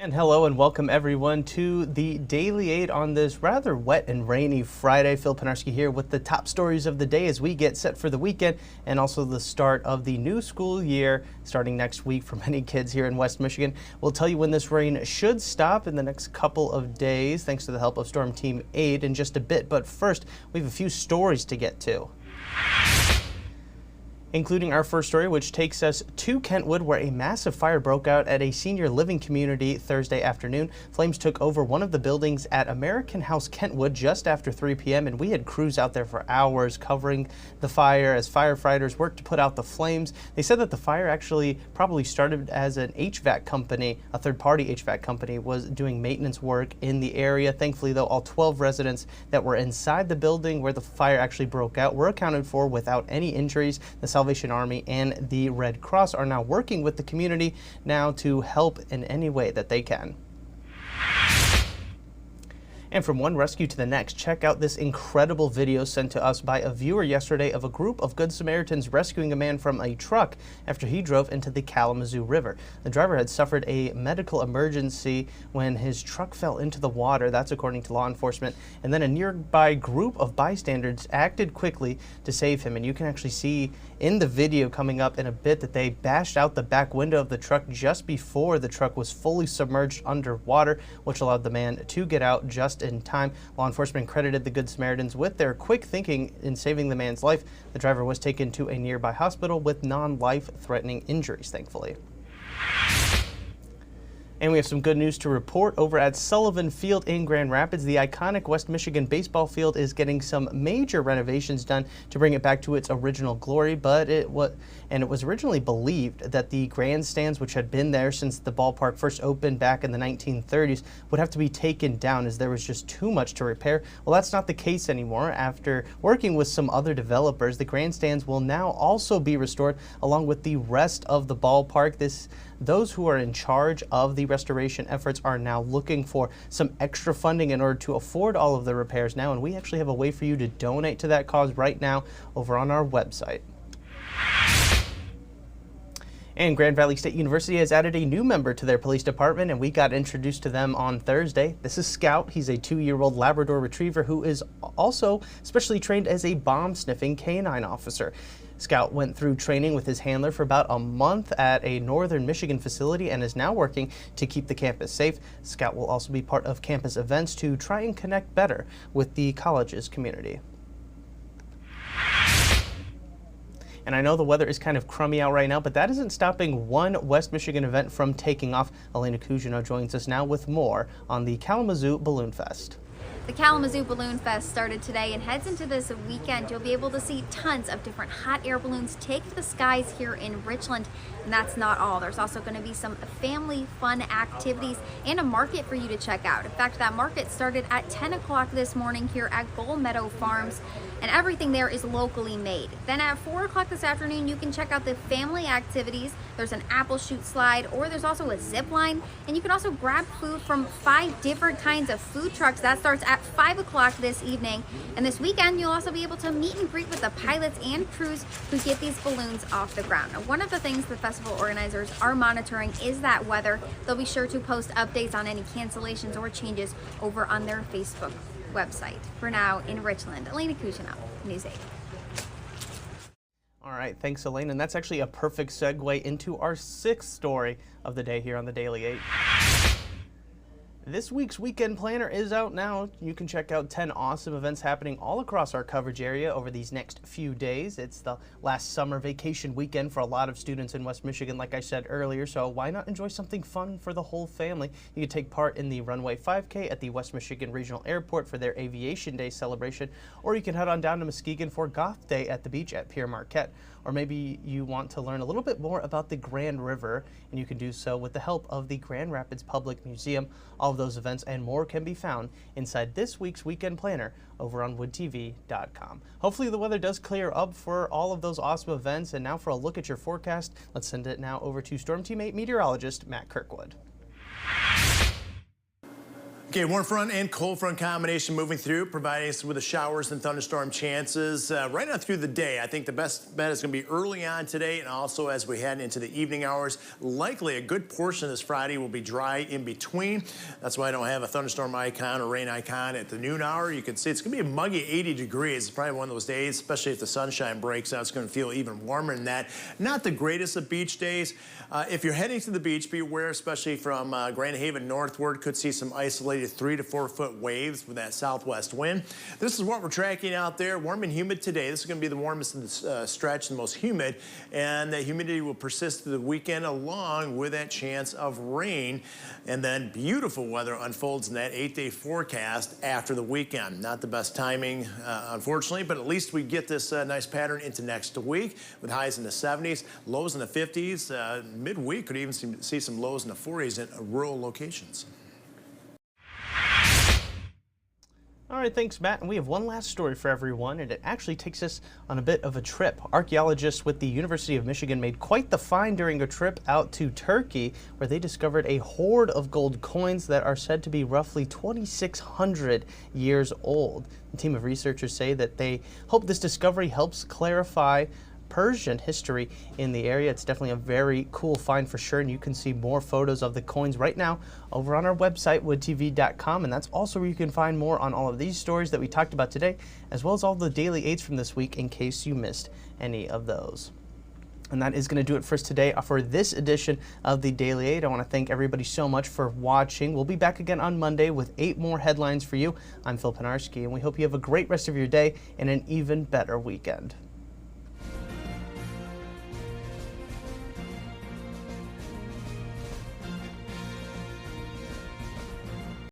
And hello and welcome everyone to the Daily 8 on this rather wet and rainy Friday. Phil Penarski here with the top stories of the day as we get set for the weekend and also the start of the new school year starting next week for many kids here in West Michigan. We'll tell you when this rain should stop in the next couple of days thanks to the help of Storm Team 8 in just a bit. But first, we have a few stories to get to, including our first story, which takes us to Kentwood, where a massive fire broke out at a senior living community Thursday afternoon. Flames took over one of the buildings at American House Kentwood just after 3 p.m., and we had crews out there for hours covering the fire as firefighters worked to put out the flames. They said that the fire actually probably started as an HVAC company, a third-party HVAC company, was doing maintenance work in the area. Thankfully, though, all 12 residents that were inside the building where the fire actually broke out were accounted for without any injuries. The Salvation Army and the Red Cross are now working with the community now to help in any way that they can. And from one rescue to the next, check out this incredible video sent to us by a viewer yesterday of a group of Good Samaritans rescuing a man from a truck after he drove into the Kalamazoo River. The driver had suffered a medical emergency when his truck fell into the water. That's according to law enforcement. And then a nearby group of bystanders acted quickly to save him. And you can actually see in the video coming up in a bit that they bashed out the back window of the truck just before the truck was fully submerged underwater, which allowed the man to get out just in time. Law enforcement credited the Good Samaritans with their quick thinking in saving the man's life. The driver was taken to a nearby hospital with non-life-threatening injuries, thankfully. And we have some good news to report over at Sullivan Field in Grand Rapids. The iconic West Michigan baseball field is getting some major renovations done to bring it back to its original glory, but it was originally believed that the grandstands, which had been there since the ballpark first opened back in the 1930s, would have to be taken down as there was just too much to repair. Well, that's not the case anymore. After working with some other developers, the grandstands will now also be restored along with the rest of the ballpark. Those who are in charge of the restoration efforts are now looking for some extra funding in order to afford all of the repairs now, and we actually have a way for you to donate to that cause right now over on our website. And Grand Valley State University has added a new member to their police department, and we got introduced to them on Thursday. This is Scout. He's a 2-year-old Labrador Retriever who is also specially trained as a bomb-sniffing canine officer. Scout went through training with his handler for about a month at a northern Michigan facility and is now working to keep the campus safe. Scout will also be part of campus events to try and connect better with the college's community. And I know the weather is kind of crummy out right now, but that isn't stopping one West Michigan event from taking off. Elena Cousineau joins us now with more on the Kalamazoo Balloon Fest. The Kalamazoo Balloon Fest started today and heads into this weekend. You'll be able to see tons of different hot air balloons take to the skies here in Richland. And that's not all. There's also going to be some family fun activities and a market for you to check out. In fact, that market started at 10 o'clock this morning here at Gold Meadow Farms, and everything there is locally made. Then at 4 o'clock this afternoon, you can check out the family activities. There's an apple chute slide, or there's also a zip line, and you can also grab food from 5 different kinds of food trucks. That starts at 5 o'clock this evening. And this weekend, you'll also be able to meet and greet with the pilots and crews who get these balloons off the ground. Now, one of the things the festival organizers are monitoring is that weather. They'll be sure to post updates on any cancellations or changes over on their Facebook website. For now, in Richland, Elena Cousineau, News 8. All right, thanks, Elaine. And that's actually a perfect segue into our 6th story of the day here on the Daily 8. This week's weekend planner is out now. You can check out 10 awesome events happening all across our coverage area over these next few days. It's the last summer vacation weekend for a lot of students in West Michigan, like I said earlier, so why not enjoy something fun for the whole family? You can take part in the Runway 5K at the West Michigan Regional Airport for their Aviation Day celebration, or you can head on down to Muskegon for Goth Day at the beach at Pierre Marquette. Or maybe you want to learn a little bit more about the Grand River, and you can do so with the help of the Grand Rapids Public Museum. All of those events and more can be found inside this week's weekend planner over on woodtv.com. Hopefully the weather does clear up for all of those awesome events. And now for a look at your forecast, let's send it now over to Storm Team 8 meteorologist Matt Kirkwood. Okay, warm front and cold front combination moving through, providing us with the showers and thunderstorm chances right on through the day. I think the best bet is going to be early on today, and also as we head into the evening hours. Likely a good portion of this Friday will be dry in between. That's why I don't have a thunderstorm icon or rain icon at the noon hour. You can see it's going to be a muggy 80 degrees. It's probably one of those days, especially if the sunshine breaks out, it's going to feel even warmer than that. Not the greatest of beach days. If you're heading to the beach, be aware, especially from Grand Haven northward, could see some isolated 3 to 4 foot waves with that southwest wind. This is what we're tracking out there. Warm and humid today. This is going to be the warmest of the stretch, the most humid, and that humidity will persist through the weekend along with that chance of rain. And then beautiful weather unfolds in that 8-day forecast after the weekend. Not the best timing, unfortunately, but at least we get this nice pattern into next week with highs in the 70s, lows in the 50s. Midweek could even see some lows in the 40s in rural locations. All right, thanks, Matt. And we have one last story for everyone, and it actually takes us on a bit of a trip. Archaeologists with the University of Michigan made quite the find during a trip out to Turkey, where they discovered a hoard of gold coins that are said to be roughly 2,600 years old. The team of researchers say that they hope this discovery helps clarify Persian history in the area. It's definitely a very cool find for sure, and you can see more photos of the coins right now over on our website, woodtv.com, and that's also where you can find more on all of these stories that we talked about today, as well as all the daily aids from this week in case you missed any of those. And that is going to do it for us today for this edition of the Daily Aid. I want to thank everybody so much for watching. We'll be back again on Monday with 8 more headlines for you. I'm Phil Penarski, and we hope you have a great rest of your day and an even better weekend.